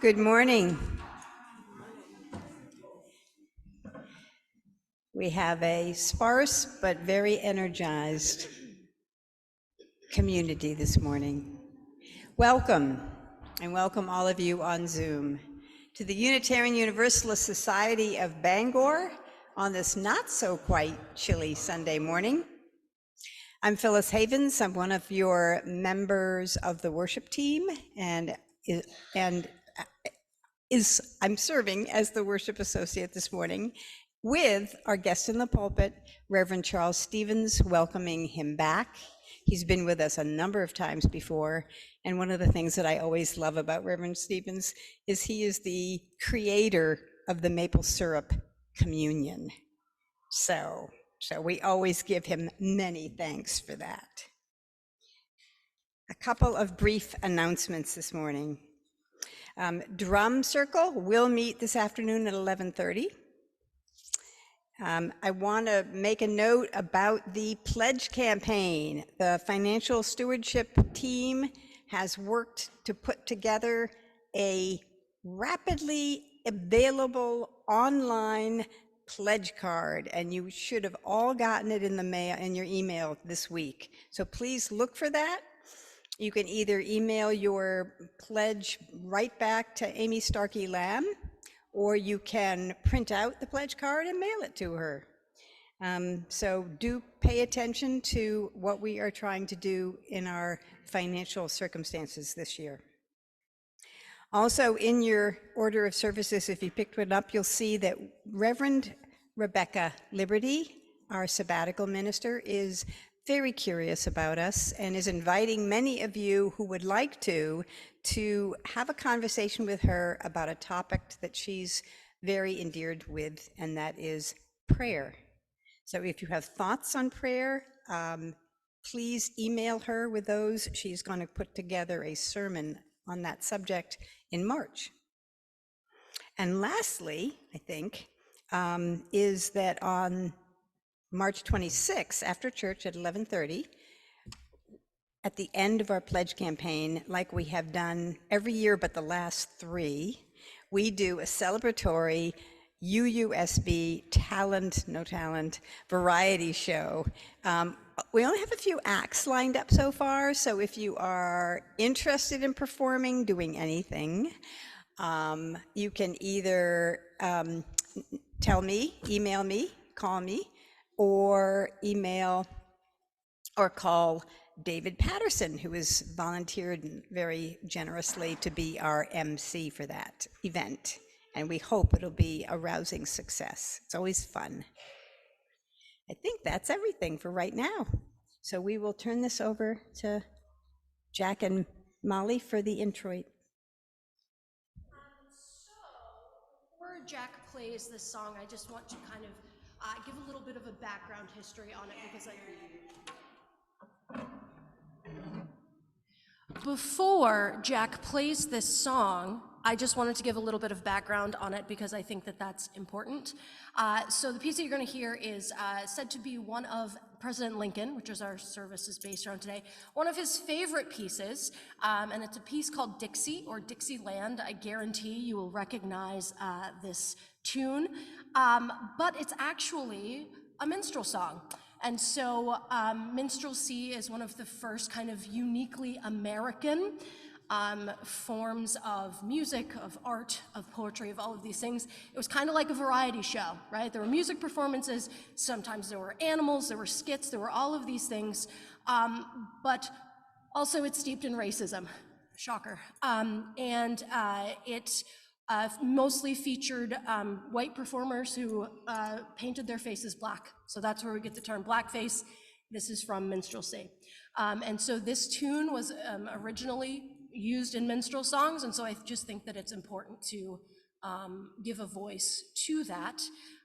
Good morning. We have a sparse but very energized community this morning. Welcome, and welcome all of you on Zoom to the Unitarian Universalist Society of Bangor on this not so quite chilly Sunday morning. I'm Phyllis Havens. I'm one of your members of the worship team, and I'm serving as the worship associate this morning with our guest in the pulpit, Reverend Charles Stevens, welcoming him back. He's been with us a number of times before, and one of the things that I always love about Reverend Stevens is he is the creator of the maple syrup communion. So we always give him many thanks for that. A couple of brief announcements this morning. Drum Circle will meet this afternoon at 11:30. I want to make a note about the pledge campaign. The financial stewardship team has worked to put together a rapidly available online pledge card, and you should have all gotten it in the mail, in your email this week. So please look for that. You can either email your pledge right back to Amy Starkey Lamb, or you can print out the pledge card and mail it to her. So do pay attention to what we are trying to do in our financial circumstances this year. Also, in your order of services, if you picked one up, you'll see that Reverend Rebecca Liberty, our sabbatical minister, is very curious about us and is inviting many of you who would like to have a conversation with her about a topic that she's very endeared with, and that is prayer. So if you have thoughts on prayer, please email her with those. She's going to put together a sermon on that subject in March. And lastly, I think, is that on March 26th, after church at 11:30, at the end of our pledge campaign, like we have done every year but the last 3, we do a celebratory UUSB no talent variety show. We only have a few acts lined up so far, so if you are interested in performing, doing anything, you can either tell me, email me, call me, or email or call David Patterson, who has volunteered very generously to be our MC for that event. And we hope it'll be a rousing success. It's always fun. I think that's everything for right now. So we will turn this over to Jack and Molly for the introit. So before Jack plays this song, I just want to kind of give a little bit of a background history on it, because before Jack plays this song, I just wanted to give a little bit of background on it because I think that that's important. So the piece that you're going to hear is said to be one of President Lincoln, which is our service is based around today, one of his favorite pieces, and it's a piece called Dixie or Dixieland. I guarantee you will recognize this tune, but it's actually a minstrel song. And so minstrelsy is one of the first kind of uniquely American forms of music, of art, of poetry, of all of these things. It was kind of like a variety show, right? There were music performances, sometimes there were animals, there were skits, there were all of these things, but also it's steeped in racism, shocker. And it mostly featured white performers who painted their faces black. So that's where we get the term blackface. This is from minstrelsy. And so this tune was originally used in minstrel songs, and so I just think that it's important to give a voice to that.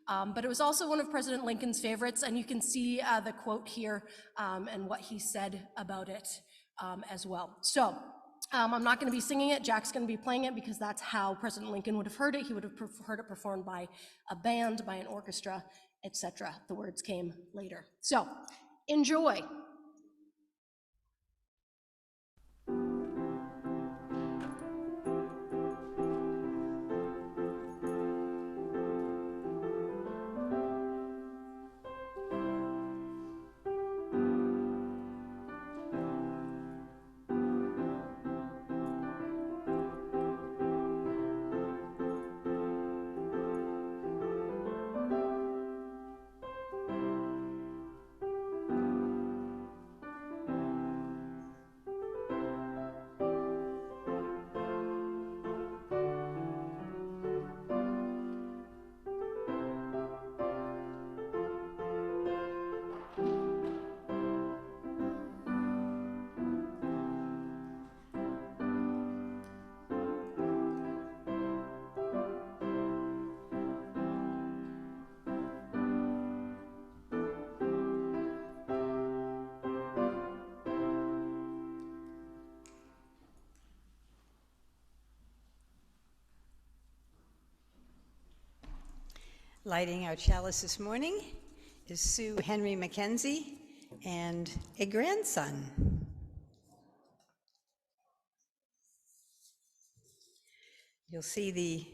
But it was also one of President Lincoln's favorites, and you can see the quote here and what he said about it as well. So I'm not going to be singing it. Jack's going to be playing it because that's how President Lincoln would have heard it. He would have heard it performed by a band, by an orchestra, etc. The words came later. So enjoy. Lighting our chalice this morning is Sue Henry Mackenzie and a grandson. You'll see the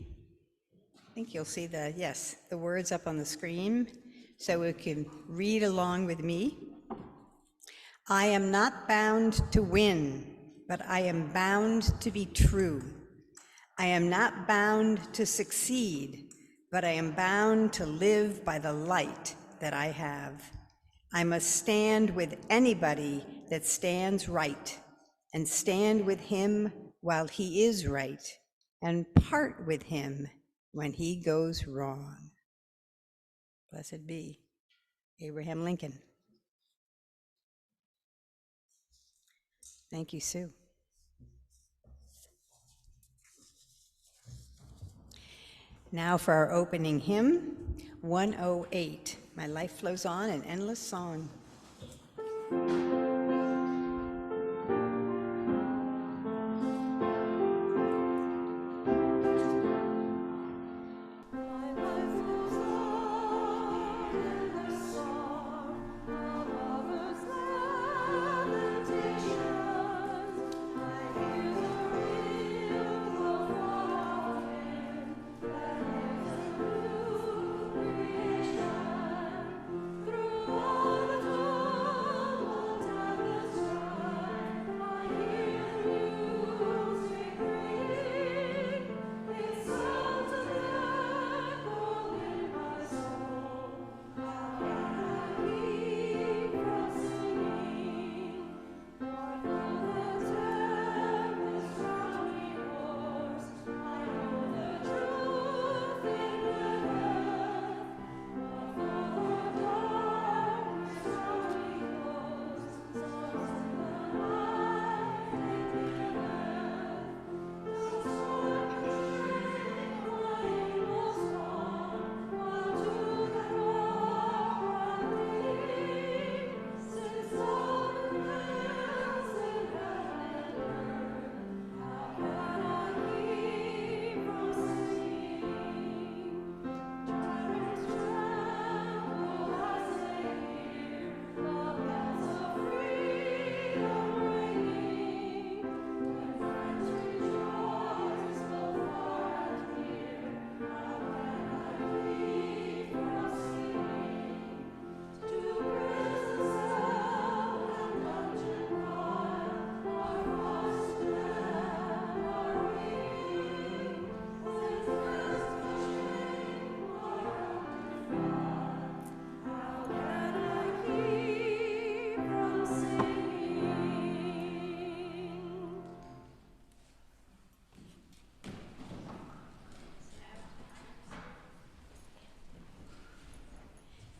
words up on the screen, so you can read along with me. I am not bound to win, but I am bound to be true. I am not bound to succeed, but I am bound to live by the light that I have. I must stand with anybody that stands right, and stand with him while he is right, and part with him when he goes wrong. Blessed be Abraham Lincoln. Thank you, Sue. Now for our opening hymn, 108, My Life Flows On, an Endless Song.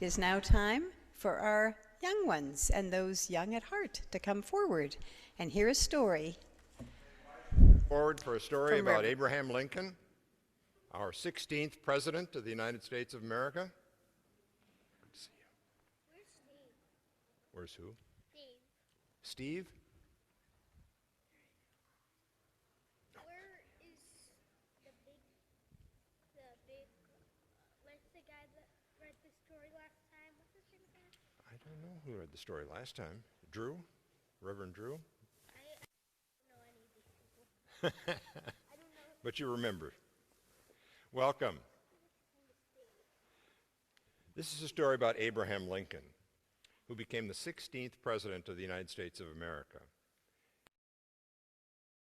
It is now time for our young ones and those young at heart to come forward and hear a story. Forward for a story From about Reverend. Abraham Lincoln, our 16th President of the United States of America. Good to see you. Where's Steve? Where's who? Steve. Steve? Where is the big, what's the guy that read the story last time? What's his name again? I don't know who read the story last time. Drew? Reverend Drew? I don't know any of these people. I don't know. But you remember. Welcome. This is a story about Abraham Lincoln, who became the 16th President of the United States of America.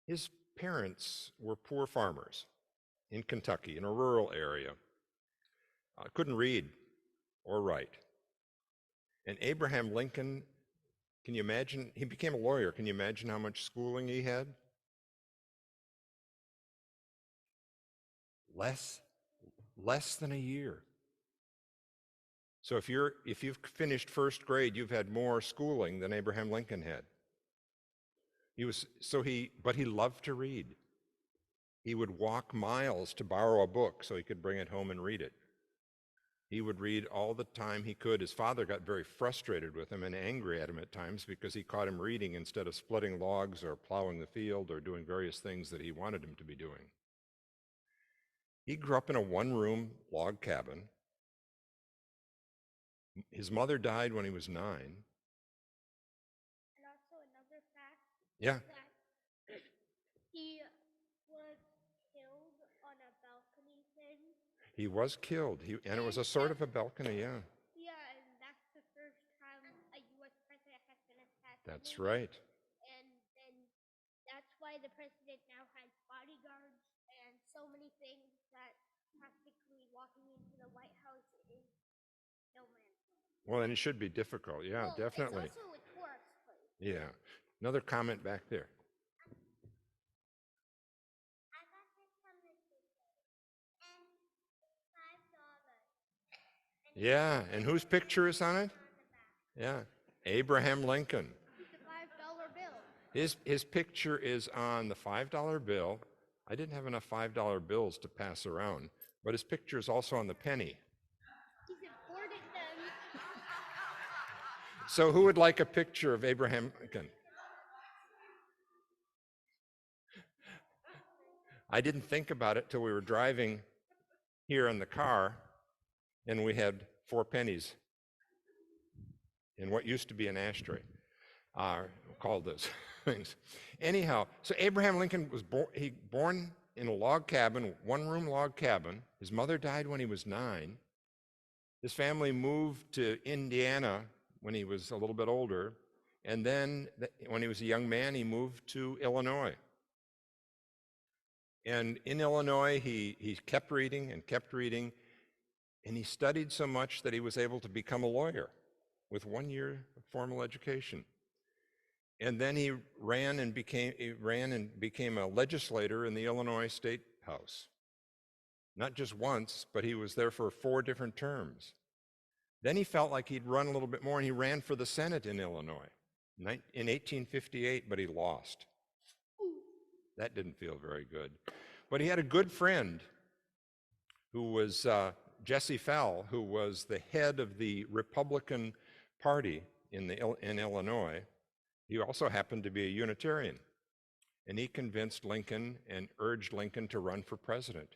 His parents were poor farmers in Kentucky, in a rural area. Couldn't read or write. And Abraham Lincoln, can you imagine? He became a lawyer. Can you imagine how much schooling he had? Less than a year. So if you've finished first grade, you've had more schooling than Abraham Lincoln had. But he loved to read. He would walk miles to borrow a book so he could bring it home and read it. He would read all the time he could. His father got very frustrated with him and angry at him at times because he caught him reading instead of splitting logs or plowing the field or doing various things that he wanted him to be doing. He grew up in a one-room log cabin His mother died when he was 9. And also another fact Yeah, that he was killed on a balcony thing. he was killed. And it was a sort of a balcony, yeah. Yeah, and that's the first time a U.S. president has been assassinated. That's right. And then that's why the president now has bodyguards and so many things that practically walking into the White House is no man's land. Well, and it should be difficult. Yeah, Well, definitely. It's also a tourist place. Yeah. Another comment back there. I got this from the teacher, and it's $5. Yeah, and whose picture is on it? Yeah, Abraham Lincoln. The $5 bill. His picture is on the $5 bill. I didn't have enough $5 bills to pass around, but his picture is also on the penny. He's imported them. So who would like a picture of Abraham Lincoln? I didn't think about it till we were driving here in the car, and we had 4 pennies in what used to be an ashtray. Called those things. Anyhow, so Abraham Lincoln was born in a log cabin, 1-room log cabin. His mother died when he was 9. His family moved to Indiana when he was a little bit older, and then when he was a young man, he moved to Illinois. And in Illinois, he kept reading, and he studied so much that he was able to become a lawyer with 1 year of formal education. And then he ran and became a legislator in the Illinois State House. Not just once, but he was there for 4 different terms. Then he felt like he'd run a little bit more, and he ran for the Senate in Illinois in 1858, but he lost. That didn't feel very good. But he had a good friend who was Jesse Fell, who was the head of the Republican Party in Illinois. He also happened to be a Unitarian, and he convinced Lincoln and urged Lincoln to run for president.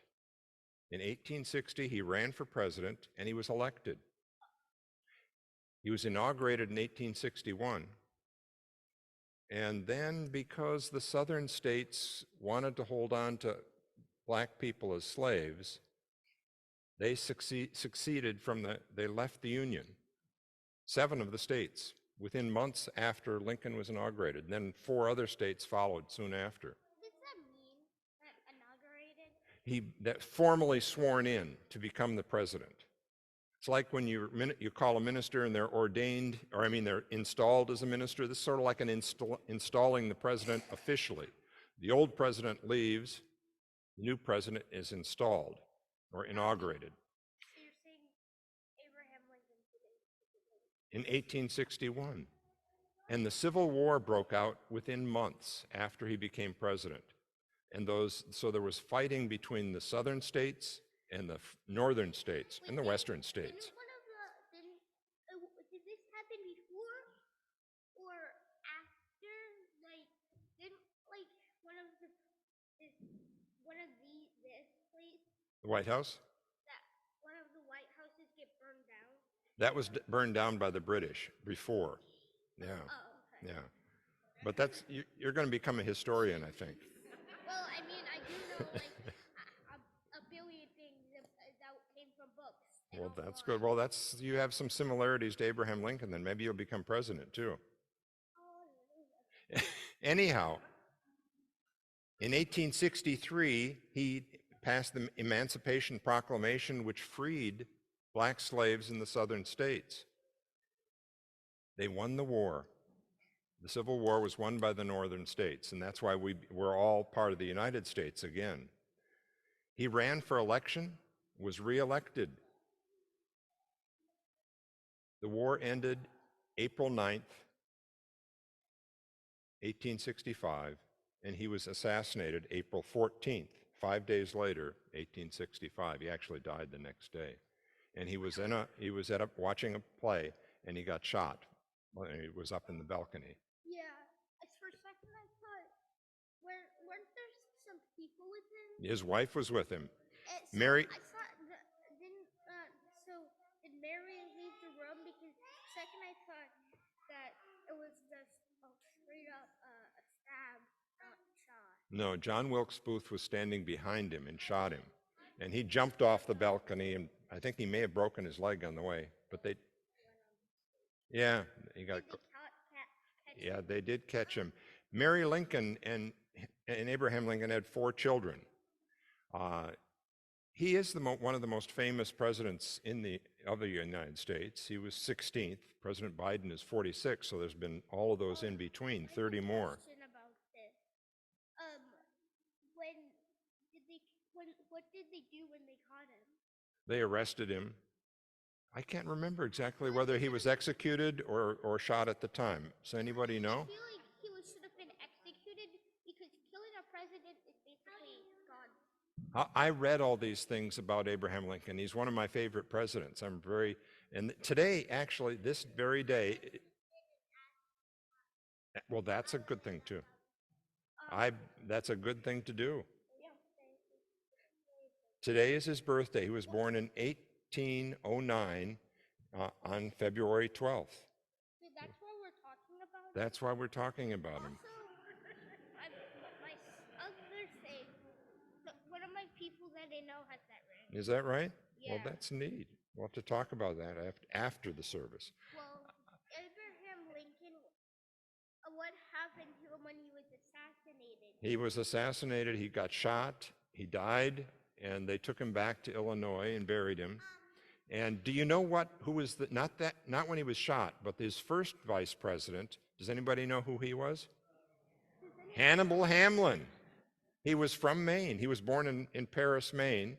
In 1860, he ran for president, and he was elected. He was inaugurated in 1861. And then, because the southern states wanted to hold on to black people as slaves, they succeeded they left the Union. 7 of the states, within months after Lincoln was inaugurated. And then 4 other states followed soon after. What does that mean? That inaugurated? That formally sworn in to become the president. It's like when you call a minister and they're ordained, they're installed as a minister. This is sort of like installing the president officially. The old president leaves, the new president is installed or inaugurated. So you're saying Abraham Lincoln In 1861. And the Civil War broke out within months after he became president. And so there was fighting between the southern states and the northern states and the western states. Did this happen before or after? Didn't this place, The White House? one of the White Houses get burned down? That was burned down by the British before. Yeah, Oh, okay. yeah. But you're going to become a historian, I think. Well, I do know a billion things that came from books. Well, that's good. Well, you have some similarities to Abraham Lincoln, then maybe you'll become president too. Anyhow, in 1863, he passed the Emancipation Proclamation, which freed black slaves in the southern states. They won the war. The Civil War was won by the northern states, and that's why we're all part of the United States again. He ran for election, was reelected. The war ended April 9th, 1865, and he was assassinated April 14th, 5 days later, 1865. He actually died the next day. And he was watching a play, and he got shot when he was up in the balcony. Yeah, for a second I thought, weren't there some people with him? His wife was with him. So Mary. I thought, did Mary leave the room because No, John Wilkes Booth was standing behind him and shot him. And he jumped off the balcony, and I think he may have broken his leg on the way. But they, yeah, he got, Did they catch yeah, they did catch him. Mary Lincoln and Abraham Lincoln had 4 children. He is one of the most famous presidents of the United States. He was 16th. President Biden is 46, so there's been all of those in between, 30 more. question about this? What did they do when they caught him? They arrested him. I can't remember exactly whether he was executed or shot at the time. Does anybody know? I feel like should have been executed because killing a president is basically gone. I read all these things about Abraham Lincoln. He's one of my favorite presidents. And today, actually, this very day, well, that's a good thing too. That's a good thing to do. Today is his birthday. He was born in 1809 on February 12th. So that's what we're talking about? That's why we're talking about him. My other say, one of my people that I know has that ring. Is that right? Yeah. Well, that's neat. We'll have to talk about that after the service. Well, Abraham Lincoln, what happened to him when he was assassinated? He was assassinated. He got shot. He died, and they took him back to Illinois and buried him. And do you know who was not when he was shot, but his first vice president? Does anybody know who he was? Hannibal Hamlin. He was from Maine. He was born in Paris, Maine.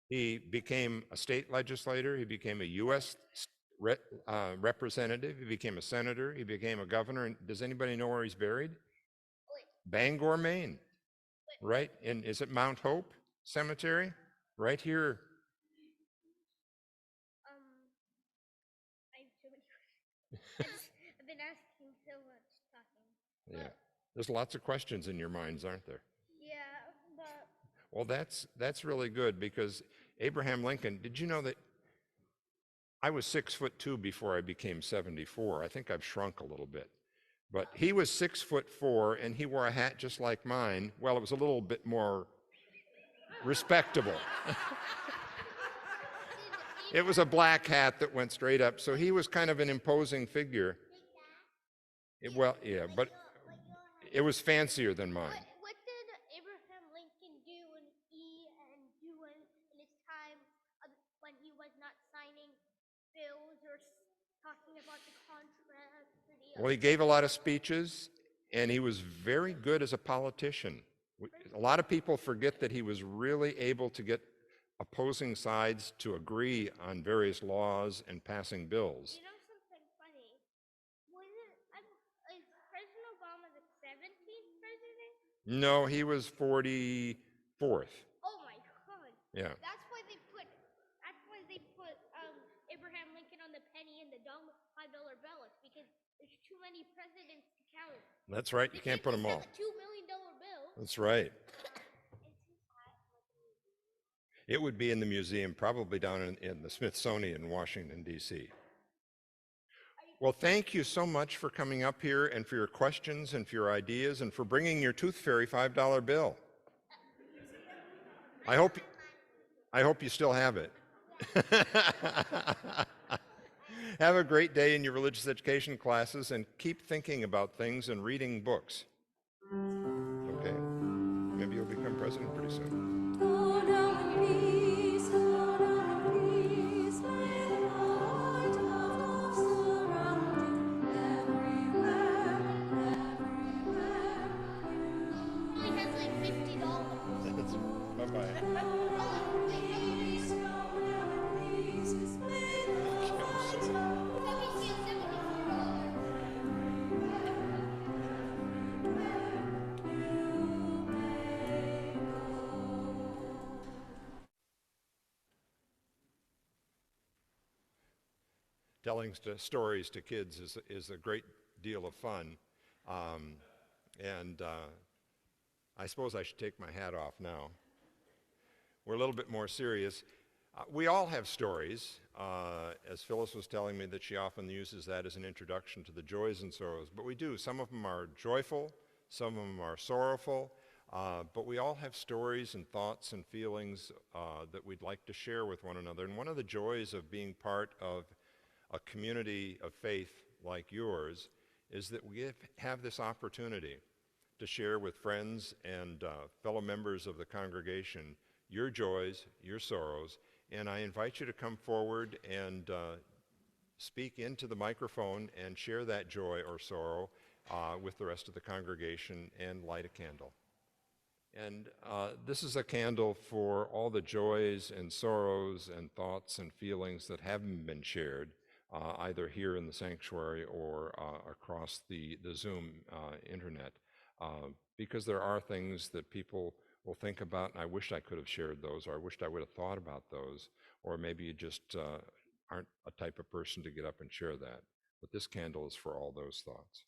He became a state legislator. He became a U.S. Representative. He became a senator. He became a governor. And does anybody know where he's buried? Bangor, Maine. Right? Is it Mount Hope Cemetery? Right here. I have so many questions. I've been asking so much talking. Yeah. There's lots of questions in your minds, aren't there? Yeah, but Well, that's really good because Abraham Lincoln, did you know that I was 6'2" before I became 74? I think I've shrunk a little bit. But he was 6'4" and he wore a hat just like mine. Well, it was a little bit more respectable. It was a black hat that went straight up. So he was kind of an imposing figure. Well, yeah, but it was fancier than mine. what did Abraham Lincoln do in his time when he was not signing bills or talking about the contract? Well, he gave a lot of speeches, and he was very good as a politician. A lot of people forget that he was really able to get opposing sides to agree on various laws and passing bills. You know something funny? Is President Obama the 17th president? No, he was 44th. Oh my God! Yeah. That's why they put Abraham Lincoln on the penny and the dumb $5 bills because there's too many presidents to count. That's right. You can't put them all. $2 million bill. That's right. It would be in the museum, probably down in the Smithsonian in Washington, D.C. Well, thank you so much for coming up here and for your questions and for your ideas and for bringing your Tooth Fairy $5 bill. I hope you still have it. Have a great day in your religious education classes and keep thinking about things and reading books. Okay? Maybe you'll become president pretty soon. Go down in peace, go down in peace, may the light of love surround you everywhere, everywhere you He has like $50. Bye-bye. peace, go down in peace, may the light Telling stories to kids is a great deal of fun. I suppose I should take my hat off now. We're a little bit more serious. We all have stories, as Phyllis was telling me that she often uses that as an introduction to the joys and sorrows, but we do. Some of them are joyful, some of them are sorrowful. But we all have stories and thoughts and feelings that we'd like to share with one another. And one of the joys of being part of a community of faith like yours is that we have this opportunity to share with friends and fellow members of the congregation your joys, your sorrows, and I invite you to come forward and speak into the microphone and share that joy or sorrow with the rest of the congregation and light a candle. And this is a candle for all the joys and sorrows and thoughts and feelings that haven't been shared, either here in the sanctuary or across the Zoom internet. Because there are things that people will think about, and I wish I could have shared those, or I wished I would have thought about those, or maybe you just aren't a type of person to get up and share that. But this candle is for all those thoughts.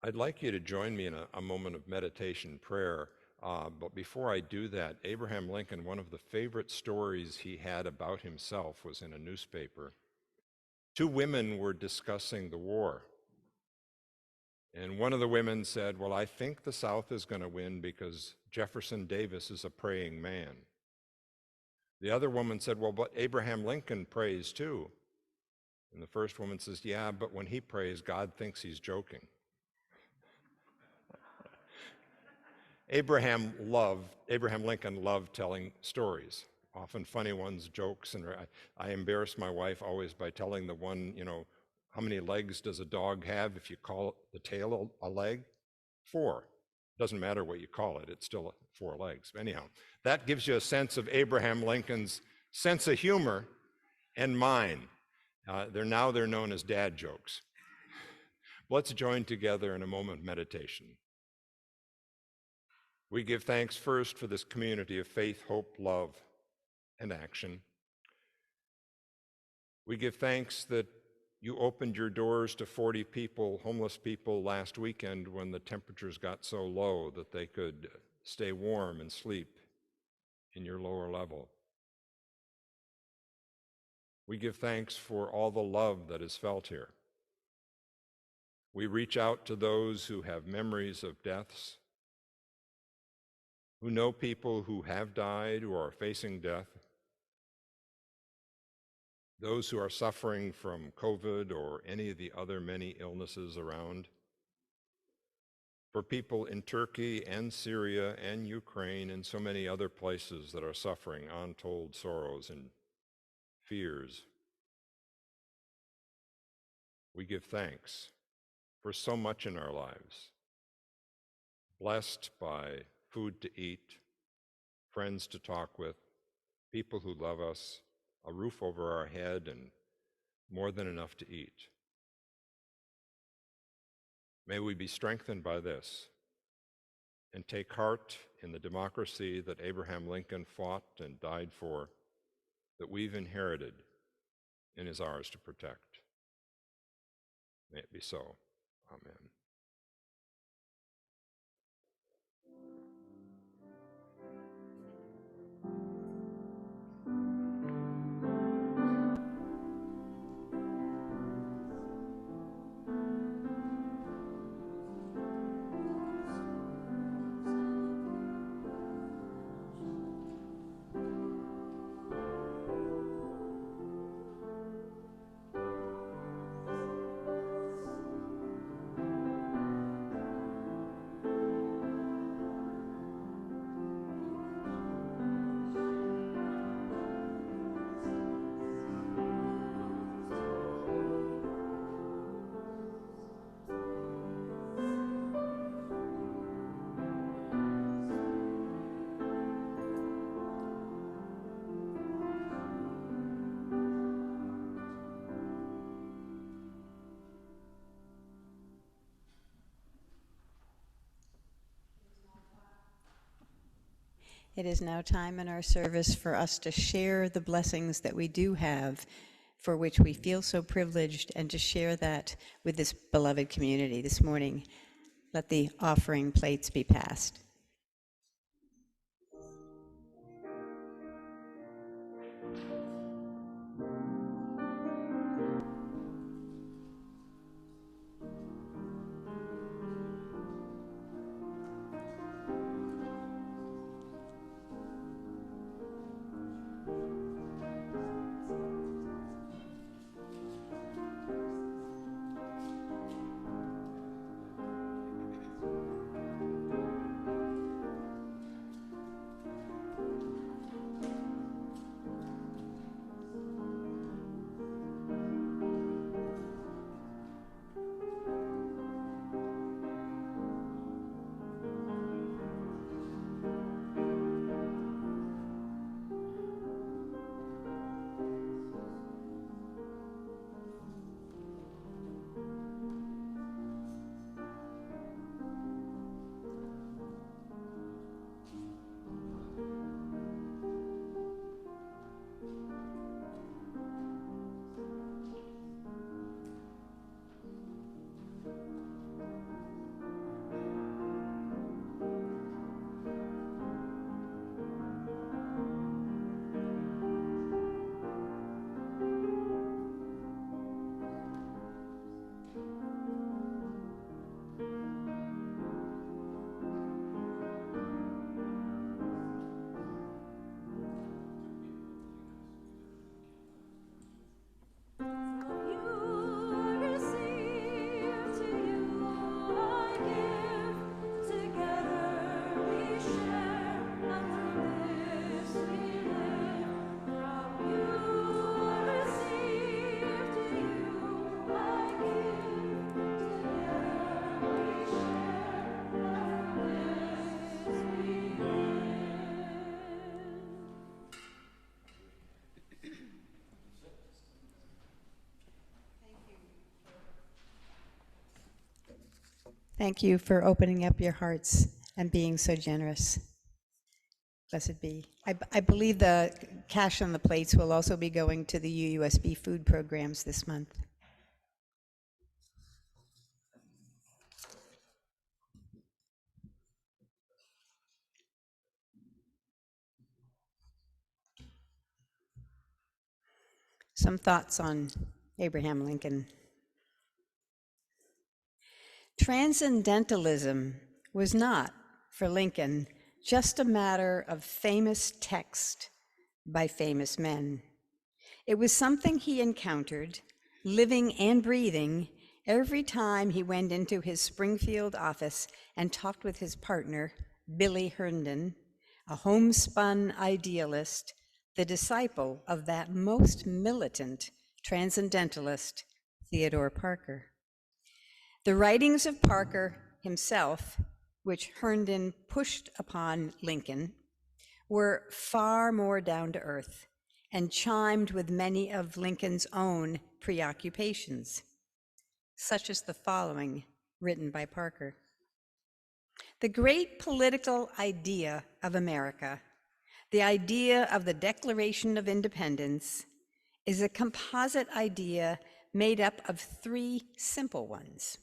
I'd like you to join me in a moment of meditation prayer. But before I do that, Abraham Lincoln, one of the favorite stories he had about himself was in a newspaper. Two women were discussing the war. And one of the women said, well, I think the South is going to win because Jefferson Davis is a praying man. The other woman said, well, but Abraham Lincoln prays too. And the first woman says, yeah, but when he prays, God thinks he's joking. Abraham Lincoln loved telling stories, often funny ones, jokes, and I embarrass my wife always by telling the one, how many legs does a dog have if you call the tail a leg? 4. Doesn't matter what you call it, it's still 4 legs. Anyhow, that gives you a sense of Abraham Lincoln's sense of humor and mine. They're known as dad jokes. Let's join together in a moment of meditation. We give thanks first for this community of faith, hope, love, and action. We give thanks that you opened your doors to 40 people, homeless people, last weekend when the temperatures got so low that they could stay warm and sleep in your lower level. We give thanks for all the love that is felt here. We reach out to those who have memories of deaths, who know people who have died or are facing death, those who are suffering from COVID or any of the other many illnesses around, for people in Turkey and Syria and Ukraine and so many other places that are suffering untold sorrows and fears. We give thanks for so much in our lives, blessed by food to eat, friends to talk with, people who love us, a roof over our head, and more than enough to eat. May we be strengthened by this and take heart in the democracy that Abraham Lincoln fought and died for, that we've inherited and is ours to protect. May it be so. Amen. It is now time in our service for us to share the blessings that we do have, for which we feel so privileged, and to share that with this beloved community. This morning, let the offering plates be passed. Thank you for opening up your hearts and being so generous. Blessed be. I believe the cash on the plates will also be going to the UUSB food programs this month. Some thoughts on Abraham Lincoln. Transcendentalism was not, for Lincoln, just a matter of famous text by famous men. It was something he encountered, living and breathing, every time he went into his Springfield office and talked with his partner, Billy Herndon, a homespun idealist, the disciple of that most militant transcendentalist, Theodore Parker. The writings of Parker himself, which Herndon pushed upon Lincoln, were far more down to earth and chimed with many of Lincoln's own preoccupations, such as the following, written by Parker. The great political idea of America, the idea of the Declaration of Independence, is a composite idea made up of three simple ones.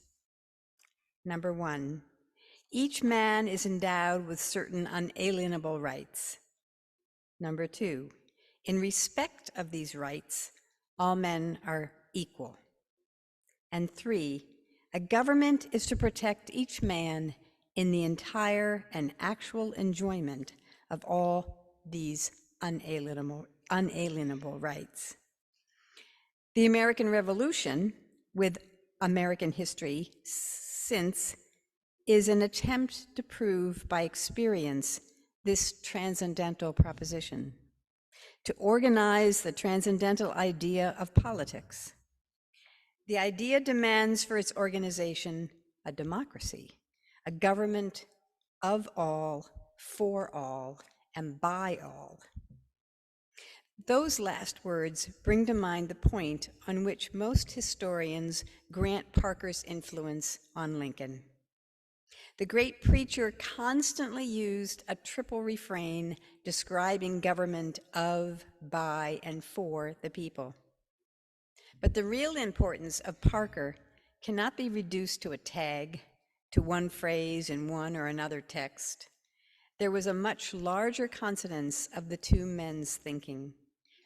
Number one, each man is endowed with certain unalienable rights. Number two, in respect of these rights, all men are equal. And three, a government is to protect each man in the entire and actual enjoyment of all these unalienable rights. The American Revolution, with American history since, is an attempt to prove by experience this transcendental proposition, to organize the transcendental idea of politics. The idea demands for its organization a democracy, a government of all, for all, and by all. Those last words bring to mind the point on which most historians grant Parker's influence on Lincoln. The great preacher constantly used a triple refrain describing government of, by, and for the people. But the real importance of Parker cannot be reduced to a tag, to one phrase in one or another text. There was a much larger consonance of the two men's thinking,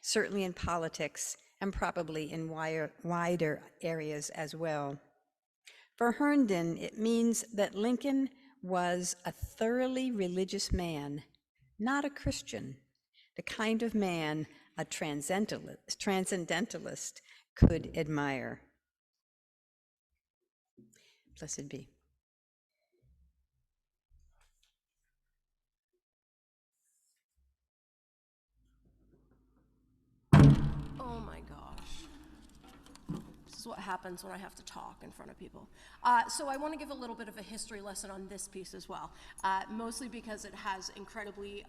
certainly in politics and probably in wider areas as well. For Herndon, it means that Lincoln was a thoroughly religious man, not a Christian, the kind of man a transcendentalist could admire. Blessed be. Oh my gosh. This is what happens when I have to talk in front of people. So I want to give a little bit of a history lesson on this piece as well, mostly because it has incredibly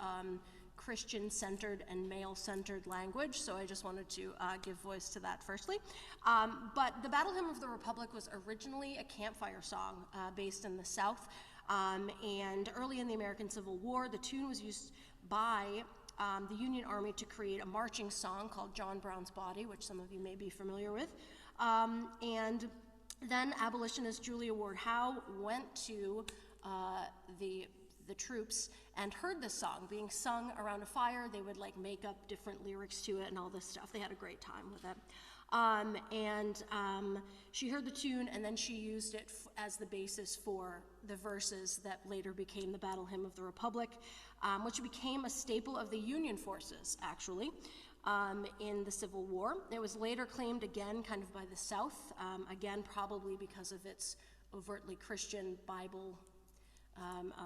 Christian-centered and male-centered language, so I just wanted to give voice to that firstly. But the Battle Hymn of the Republic was originally a campfire song based in the South, and early in the American Civil War, the tune was used by the Union Army to create a marching song called John Brown's Body, which some of you may be familiar with. And then abolitionist Julia Ward Howe went to the troops and heard this song being sung around a fire. They would like make up different lyrics to it and all this stuff. They had a great time with it. She heard the tune and then she used it as the basis for the verses that later became the Battle Hymn of the Republic, which became a staple of the Union forces, actually, in the Civil War. It was later claimed again kind of by the South, again probably because of its overtly Christian Bible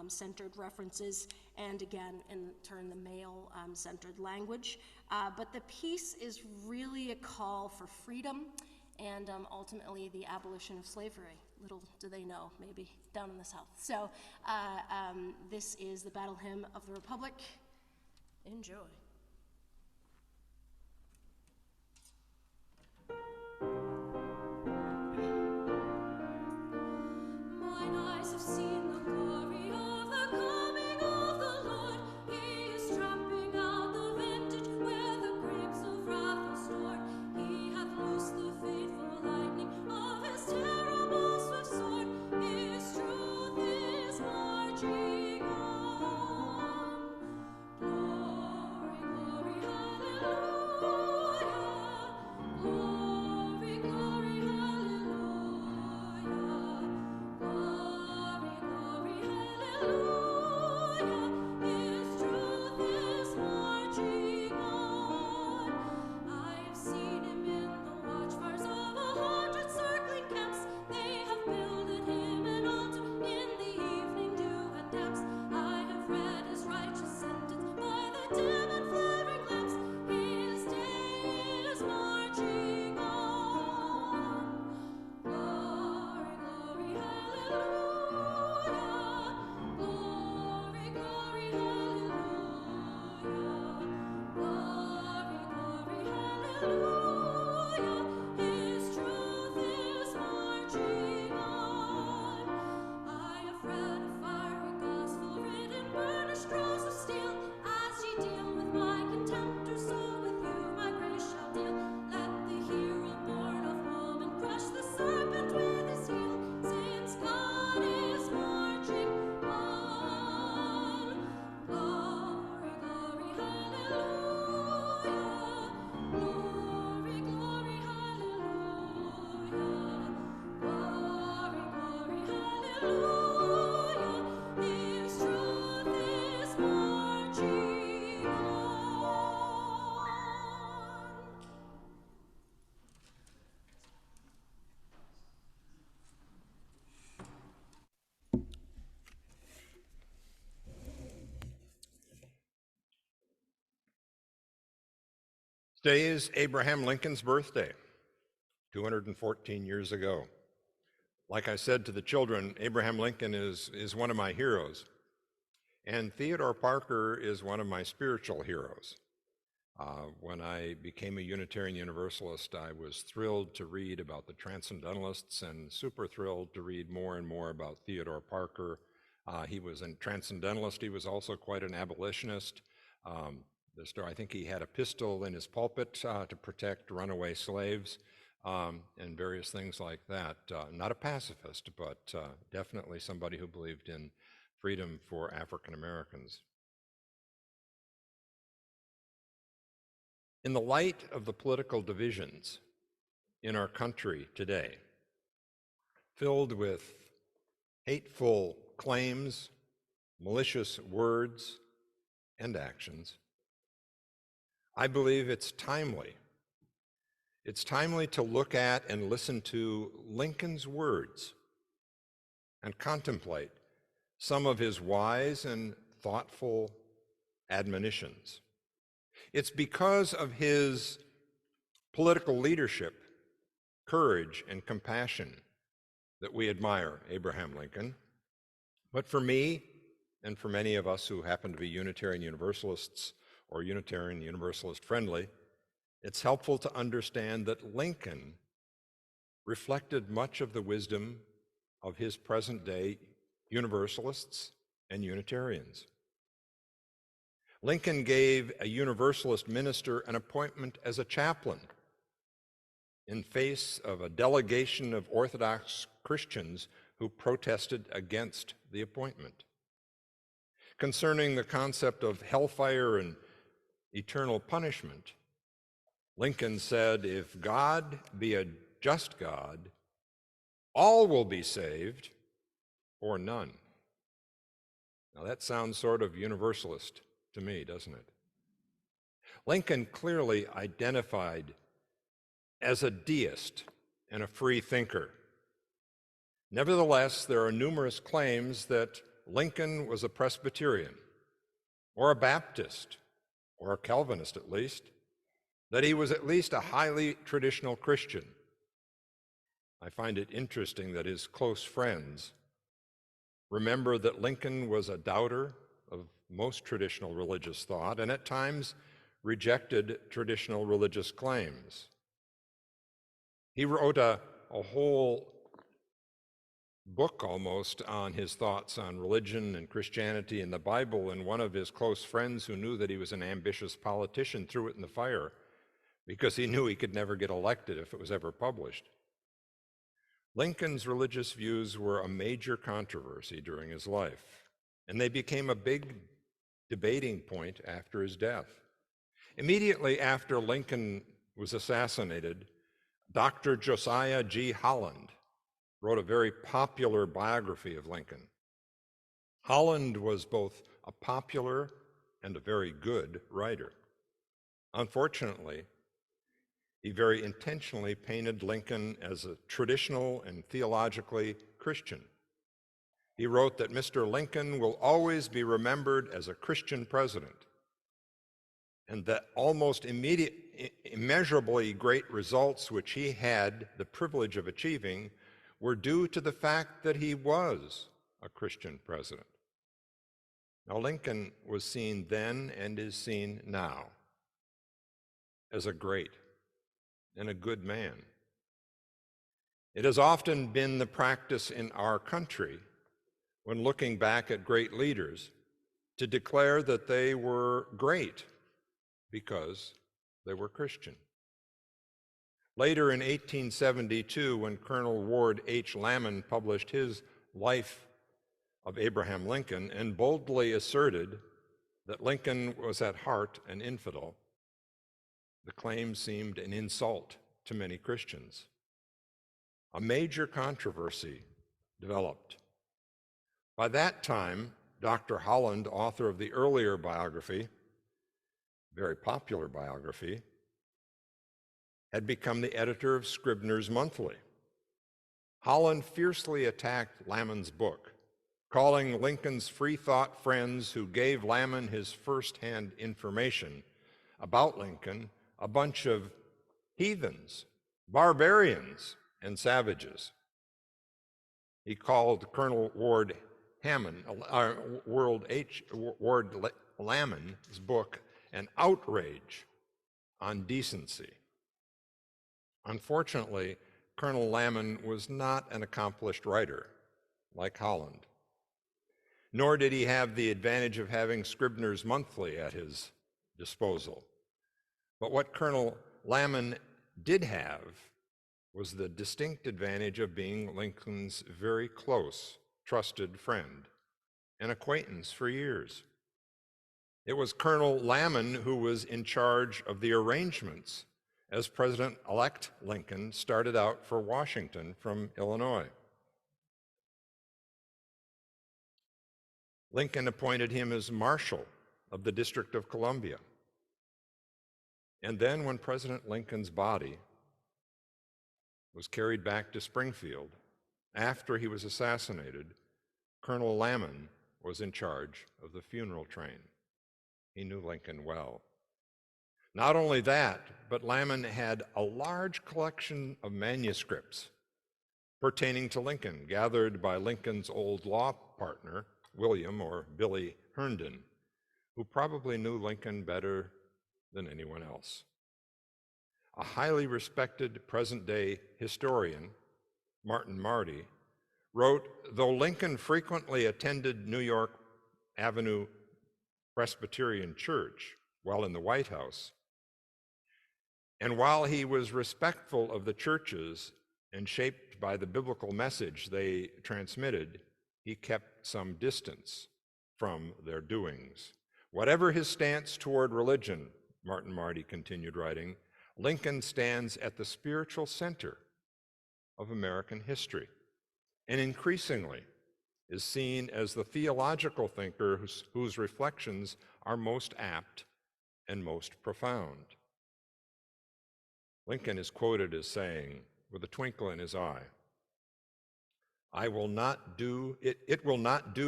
centered references, and again, in turn, the male-centered language. But the piece is really a call for freedom and ultimately the abolition of slavery. Little do they know, maybe, down in the South. So this is the Battle Hymn of the Republic. Enjoy. Mine eyes Today is Abraham Lincoln's birthday, 214 years ago. Like I said to the children, Abraham Lincoln is one of my heroes, and Theodore Parker is one of my spiritual heroes. When I became a Unitarian Universalist, I was thrilled to read about the Transcendentalists and super thrilled to read more and more about Theodore Parker. He was a Transcendentalist. He was also quite an abolitionist. I think he had a pistol in his pulpit to protect runaway slaves and various things like that. Not a pacifist, but definitely somebody who believed in freedom for African Americans. In the light of the political divisions in our country today, filled with hateful claims, malicious words, and actions, I believe it's timely. It's timely to look at and listen to Lincoln's words and contemplate some of his wise and thoughtful admonitions. It's because of his political leadership, courage, and compassion that we admire Abraham Lincoln. But for me, and for many of us who happen to be Unitarian Universalists or Unitarian Universalist friendly, it's helpful to understand that Lincoln reflected much of the wisdom of his present-day Universalists and Unitarians. Lincoln gave a Universalist minister an appointment as a chaplain in face of a delegation of Orthodox Christians who protested against the appointment. Concerning the concept of hellfire and eternal punishment, Lincoln said, "If God be a just God, all will be saved or none." Now that sounds sort of universalist to me, doesn't it? Lincoln clearly identified as a deist and a free thinker. Nevertheless, there are numerous claims that Lincoln was a Presbyterian or a Baptist or a Calvinist at least, that he was at least a highly traditional Christian. I find it interesting that his close friends remember that Lincoln was a doubter of most traditional religious thought and at times rejected traditional religious claims. He wrote a whole book almost on his thoughts on religion and Christianity and the Bible, and one of his close friends who knew that he was an ambitious politician threw it in the fire because he knew he could never get elected if it was ever published. Lincoln's religious views were a major controversy during his life, and they became a big debating point after his death. Immediately after Lincoln was assassinated, Dr. Josiah G. Holland wrote a very popular biography of Lincoln. Holland was both a popular and a very good writer. Unfortunately, he very intentionally painted Lincoln as a traditional and theologically Christian. He wrote that Mr. Lincoln will always be remembered as a Christian president, and that almost immeasurably great results which he had the privilege of achieving were due to the fact that he was a Christian president. Now, Lincoln was seen then and is seen now as a great and a good man. It has often been the practice in our country, when looking back at great leaders, to declare that they were great because they were Christian. Later in 1872, when Colonel Ward H. Lamon published his Life of Abraham Lincoln and boldly asserted that Lincoln was at heart an infidel, the claim seemed an insult to many Christians. A major controversy developed. By that time, Dr. Holland, author of the earlier biography, very popular biography, had become the editor of Scribner's Monthly. Holland fiercely attacked Lamon's book, calling Lincoln's free thought friends who gave Lamon his firsthand information about Lincoln a bunch of heathens, barbarians, and savages. He called Colonel Ward Lamon's book an outrage on decency. Unfortunately, Colonel Lamon was not an accomplished writer like Holland, nor did he have the advantage of having Scribner's Monthly at his disposal. But what Colonel Lamon did have was the distinct advantage of being Lincoln's very close, trusted friend and acquaintance for years. It was Colonel Lamon who was in charge of the arrangements as President-elect Lincoln started out for Washington from Illinois. Lincoln appointed him as Marshal of the District of Columbia. And then when President Lincoln's body was carried back to Springfield after he was assassinated, Colonel Lamon was in charge of the funeral train. He knew Lincoln well. Not only that, but Lamon had a large collection of manuscripts pertaining to Lincoln, gathered by Lincoln's old law partner, William or Billy Herndon, who probably knew Lincoln better than anyone else. A highly respected present-day historian, Martin Marty, wrote, though Lincoln frequently attended New York Avenue Presbyterian Church while in the White House, and while he was respectful of the churches and shaped by the biblical message they transmitted, he kept some distance from their doings. Whatever his stance toward religion, Martin Marty continued writing, Lincoln stands at the spiritual center of American history, and increasingly is seen as the theological thinker whose reflections are most apt and most profound. Lincoln is quoted as saying, with a twinkle in his eye, it will not do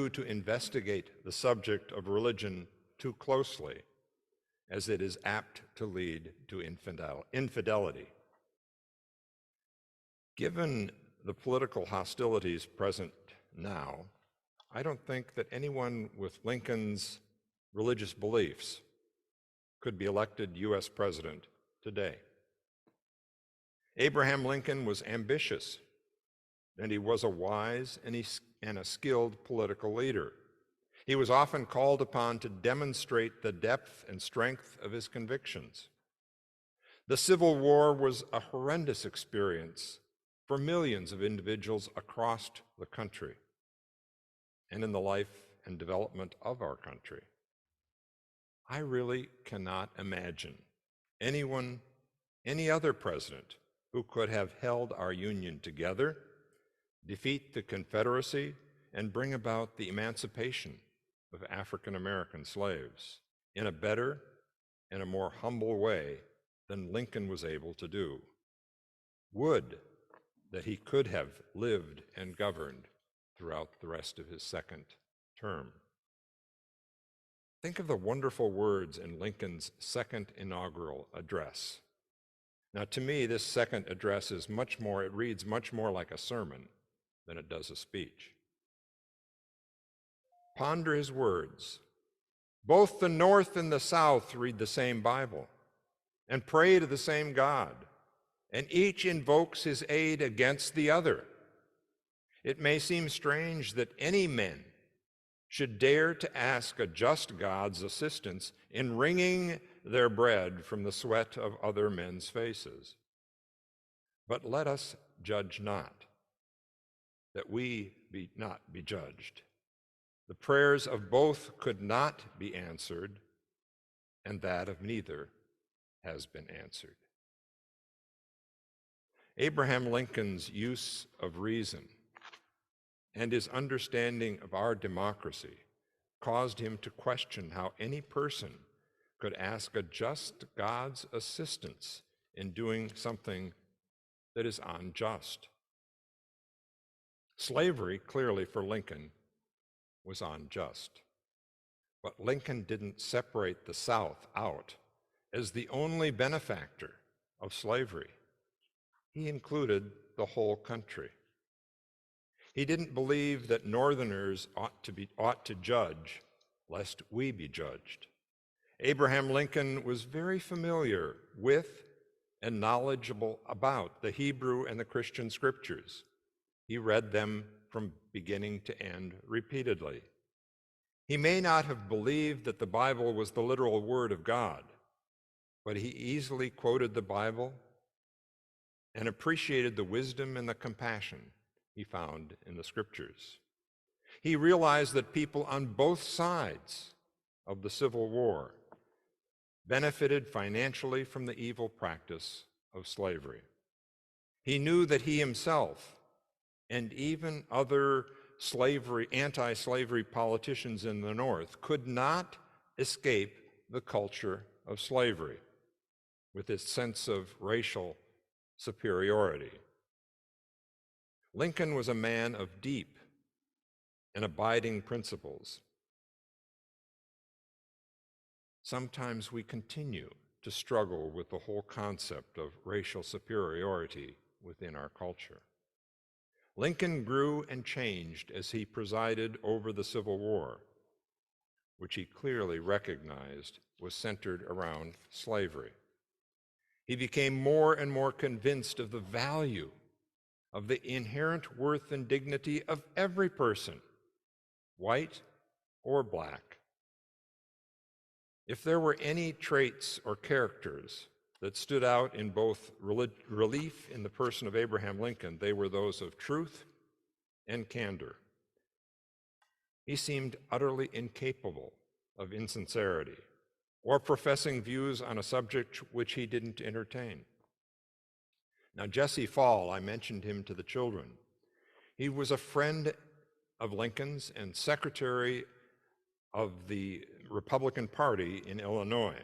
to investigate the subject of religion too closely, as it is apt to lead to infidelity. Given the political hostilities present now, I don't think that anyone with Lincoln's religious beliefs could be elected U.S. president today. Abraham Lincoln was ambitious, and he was a wise and a skilled political leader. He was often called upon to demonstrate the depth and strength of his convictions. The Civil War was a horrendous experience for millions of individuals across the country and in the life and development of our country. I really cannot imagine any other president who could have held our Union together, defeat the Confederacy, and bring about the emancipation of African American slaves in a better and a more humble way than Lincoln was able to do. Would that he could have lived and governed throughout the rest of his second term. Think of the wonderful words in Lincoln's second inaugural address. Now, to me, this second address is it reads much more like a sermon than it does a speech. Ponder his words. Both the North and the South read the same Bible and pray to the same God, and each invokes his aid against the other. It may seem strange that any men should dare to ask a just God's assistance in wringing their bread from the sweat of other men's faces. But let us judge not, that we be not be judged. The prayers of both could not be answered, and that of neither has been answered. Abraham Lincoln's use of reason and his understanding of our democracy caused him to question how any person could ask a just God's assistance in doing something that is unjust. Slavery, clearly for Lincoln, was unjust. But Lincoln didn't separate the South out as the only benefactor of slavery, he included the whole country. He didn't believe that Northerners ought to judge, lest we be judged. Abraham Lincoln was very familiar with and knowledgeable about the Hebrew and the Christian scriptures. He read them from beginning to end repeatedly. He may not have believed that the Bible was the literal word of God, but he easily quoted the Bible and appreciated the wisdom and the compassion he found in the scriptures. He realized that people on both sides of the Civil War benefited financially from the evil practice of slavery. He knew that he himself and even other anti-slavery politicians in the North could not escape the culture of slavery with its sense of racial superiority. Lincoln was a man of deep and abiding principles. Sometimes we continue to struggle with the whole concept of racial superiority within our culture. Lincoln grew and changed as he presided over the Civil War, which he clearly recognized was centered around slavery. He became more and more convinced of the value of the inherent worth and dignity of every person, white or black. If there were any traits or characters that stood out in both relief in the person of Abraham Lincoln, they were those of truth and candor. He seemed utterly incapable of insincerity or professing views on a subject which he didn't entertain. Now, Jesse Fall, I mentioned him to the children. He was a friend of Lincoln's and secretary of the Republican Party in Illinois.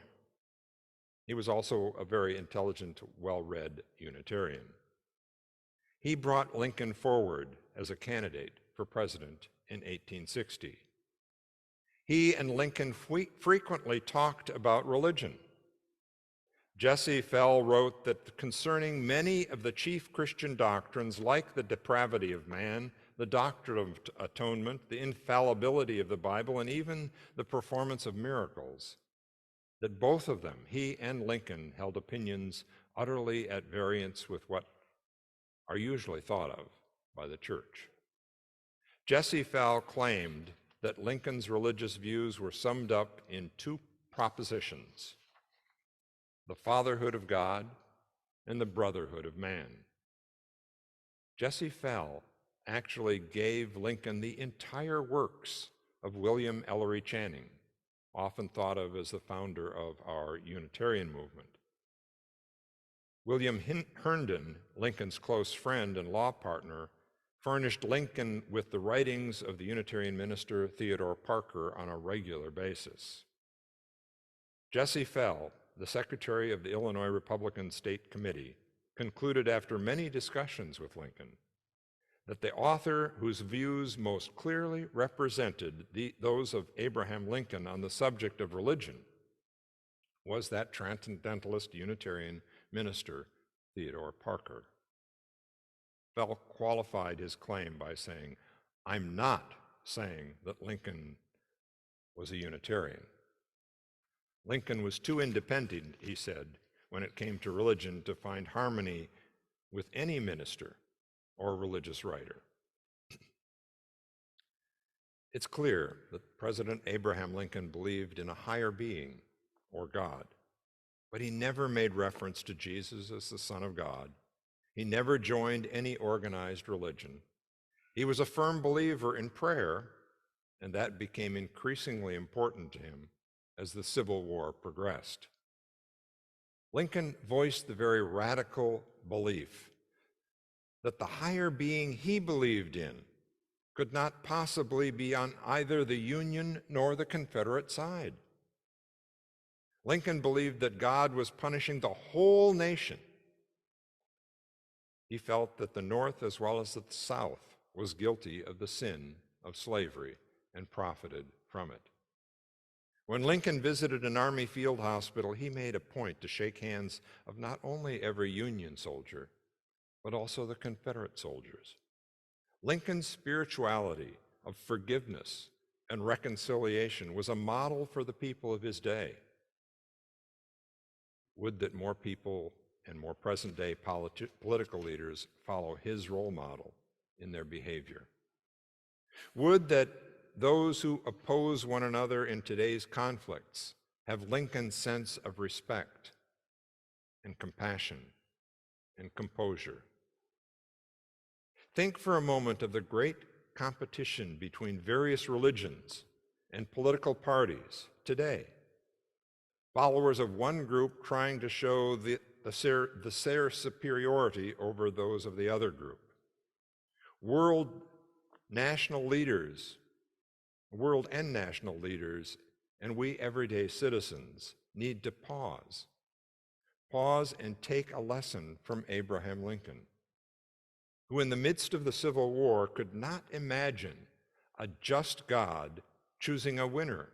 He was also a very intelligent, well-read Unitarian. He brought Lincoln forward as a candidate for president in 1860. He and Lincoln frequently talked about religion. Jesse Fell wrote that concerning many of the chief Christian doctrines, like the depravity of man, the doctrine of atonement, the infallibility of the Bible, and even the performance of miracles, that both of them, he and Lincoln, held opinions utterly at variance with what are usually thought of by the church. Jesse Fell claimed that Lincoln's religious views were summed up in two propositions: the fatherhood of God and the brotherhood of man. Jesse Fell actually gave Lincoln the entire works of William Ellery Channing, often thought of as the founder of our Unitarian movement. William Herndon, Lincoln's close friend and law partner, furnished Lincoln with the writings of the Unitarian minister Theodore Parker on a regular basis. Jesse Fell, the secretary of the Illinois Republican State Committee, concluded after many discussions with Lincoln that the author whose views most clearly represented those of Abraham Lincoln on the subject of religion was that transcendentalist Unitarian minister, Theodore Parker. Fell qualified his claim by saying, "I'm not saying that Lincoln was a Unitarian. Lincoln was too independent," he said, "when it came to religion to find harmony with any minister or religious writer." It's clear that President Abraham Lincoln believed in a higher being, or God, but he never made reference to Jesus as the Son of God. He never joined any organized religion. He was a firm believer in prayer, and that became increasingly important to him as the Civil War progressed. Lincoln voiced the very radical belief that the higher being he believed in could not possibly be on either the Union nor the Confederate side. Lincoln believed that God was punishing the whole nation. He felt that the North, as well as the South, was guilty of the sin of slavery and profited from it. When Lincoln visited an Army field hospital, he made a point to shake hands of not only every Union soldier, but also the Confederate soldiers. Lincoln's spirituality of forgiveness and reconciliation was a model for the people of his day. Would that more people and more present-day political leaders follow his role model in their behavior. Would that those who oppose one another in today's conflicts have Lincoln's sense of respect and compassion and composure. Think for a moment of the great competition between various religions and political parties today. Followers of one group trying to show their superiority over those of the other group. World and national leaders, and we everyday citizens need to pause and take a lesson from Abraham Lincoln, who in the midst of the Civil War could not imagine a just God choosing a winner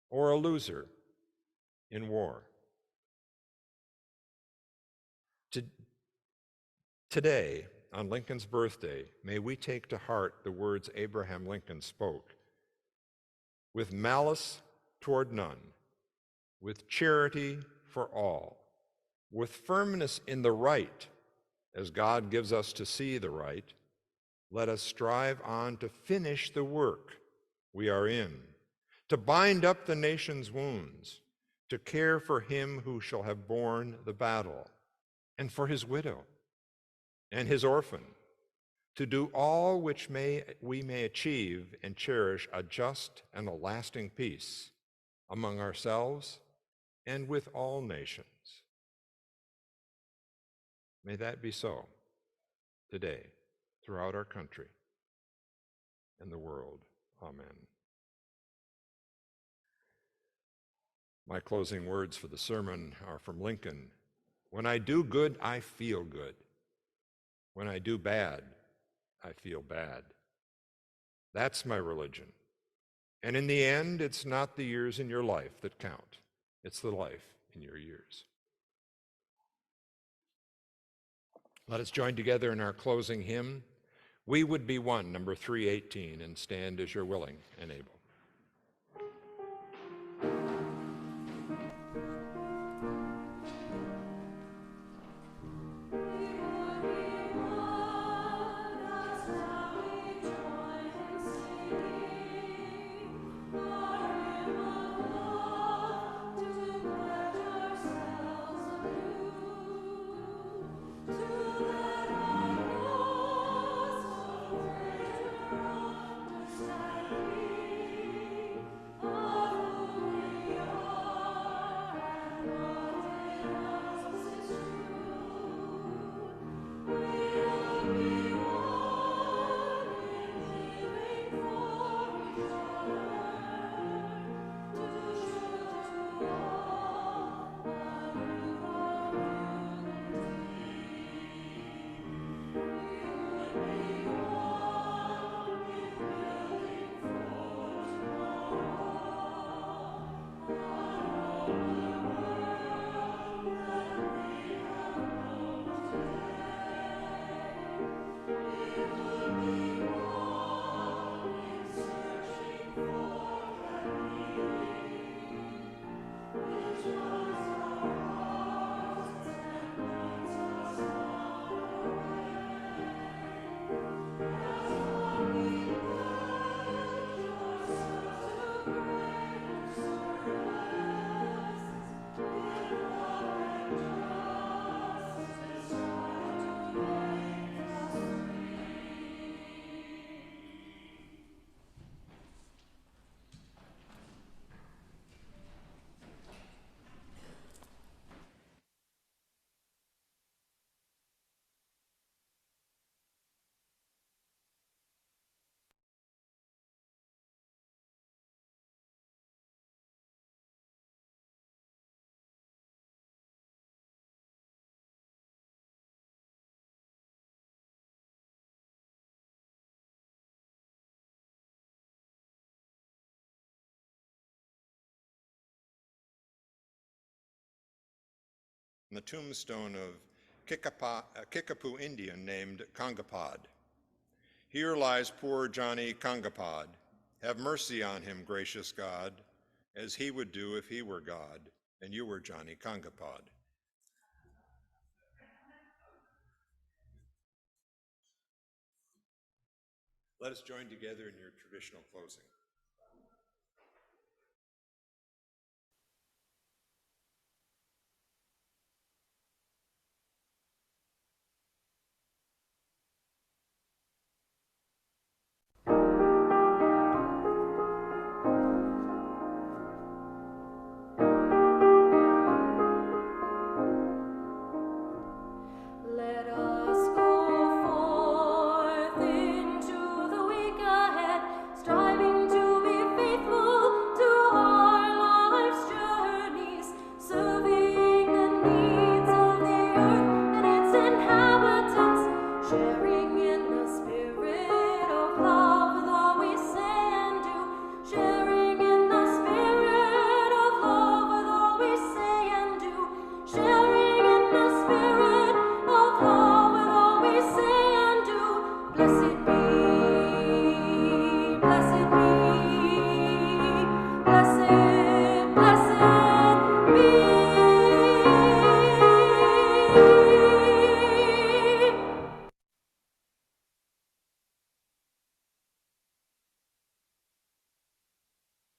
or a loser in war. Today, on Lincoln's birthday, may we take to heart the words Abraham Lincoln spoke: with malice toward none, with charity for all, with firmness in the right, as God gives us to see the right, let us strive on to finish the work we are in, to bind up the nation's wounds, to care for him who shall have borne the battle, and for his widow and his orphan, to do all which we may achieve and cherish a just and a lasting peace among ourselves and with all nations. May that be so today throughout our country and the world. Amen. My closing words for the sermon are from Lincoln. When I do good, I feel good. When I do bad, I feel bad. That's my religion. And in the end, it's not the years in your life that count. It's the life in your years. Let us join together in our closing hymn, We Would Be One, number 318, and stand as you're willing and able. on the tombstone of Kickapoo Indian named Kongapod. Here lies poor Johnny Kongapod. Have mercy on him, gracious God, as he would do if he were God and you were Johnny Kongapod. Let us join together in your traditional closing. Let us go forth into the week ahead, striving to be faithful to our life's journeys, serving the needs of the earth and its inhabitants, sharing in the spirit of love with all we say and do, sharing in the spirit of love with all we say and do, sharing in the spirit of love with all we say and do. Blessed be